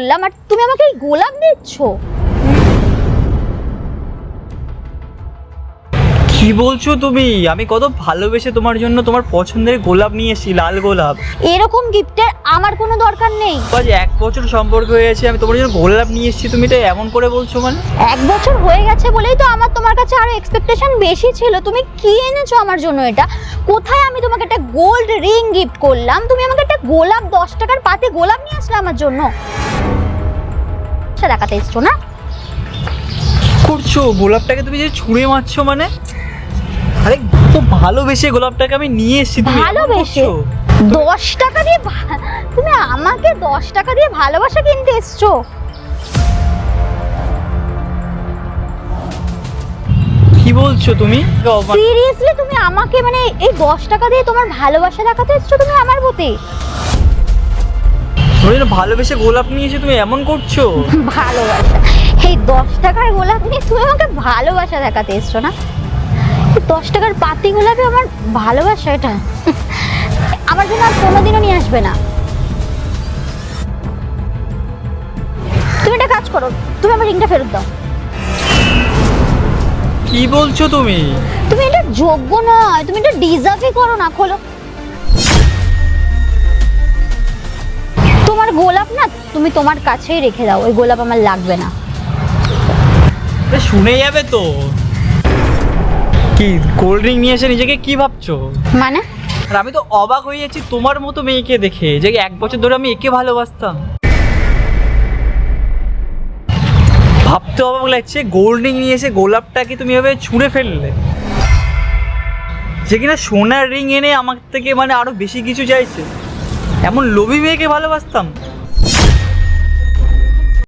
করলাম আর তুমি আমাকে এই গোলাপ দিচ্ছ? কি বলছো তুমি? আমি কত ভালোবেসে তোমার জন্য তোমার পছন্দের গোলাপ নিয়ে এসেছি, লাল গোলাপ। এরকম গিফটের আমার কোনো দরকার নেই। আজ 1 বছর সম্পর্ক হয়েছে, আমি তোমার জন্য গোলাপ নিয়ে এসেছি, তুমি এটা এমন করে বলছো মানে? 1 বছর হয়ে গেছে বলেই তো আমার তোমার কাছে আরো এক্সপেকটেশন বেশি ছিল। তুমি কি এনেছো আমার জন্য? এটা কোথায়? আমি তোমাকে একটা গোল্ড রিং গিফট করলাম, তুমি আমাকে একটা গোলাপ 10 টাকার পাতে গোলাপ নিয়ে আসলে আমার জন্য। আচ্ছা, দেখাতে এসছো না? করছো গোলাপটাকে তুমি যে ছুঁড়ে মারছো মানে? আরে তো ভালোবেসে গোলাপটাকে আমি নিয়ে এসেছি, তুমি এমন ভালোবেসে? করছো? 10 টাকা দিয়ে তুমি আমাকে 10 টাকা দিয়ে ভালোবাসা কিনতে এসছো? কি বলছো তুমি? সিরিয়াসলি তুমি আমাকে মানে এই 10 টাকা দিয়ে তোমার ভালোবাসা দেখাতে এসছো তুমি আমার প্রতি? তোমার জন্য ভালোবেসে গোলাপ নিয়ে এসে তুমি এমন করছো? ভালোবাসা? এই 10 টাকার গোলাপ নিয়ে তুমি আমাকে ভালোবাসা দেখাতে এসছো না? 10 টাকার পাতি গোলাপে আমার ভালোবাসা? এটা আমার জন্য আর কোনোদিনও নিয়ে আসবে না। তুমি একটা কাজ করো, তুমি আমার রিংটা ফেরত দাও। কি বলছো তুমি? তুমি এটা যোগ্য নয়, তুমি এটা ডিজার্ভই করো না। খোলো। তোমার গোলাপ না তুমি তোমার কাছেই রেখে দাও, ওই গোলাপ আমার লাগবে না। শুনে যাবে তো। কি কোল্ড ড্রিঙ্ক নিয়ে এসে নিজেকে কি ভাবছো? মানে? আর আমি তো অবাক হয়ে যাচ্ছি তোমার মতো মেয়েকে দেখে, যে 1 বছর ধরে আমি একে ভালোবাসতাম। ভাবতে অবাক লাগছে, গোল্ড ড্রিঙ্ক নিয়ে এসে গোলাপটাকে তুমি এভাবে ছুঁড়ে ফেললে। যে কিনা সোনার রিং এনে আমার থেকে মানে আরো বেশি কিছু চাইছে। এমন লোভী মেয়েকে ভালোবাসতাম।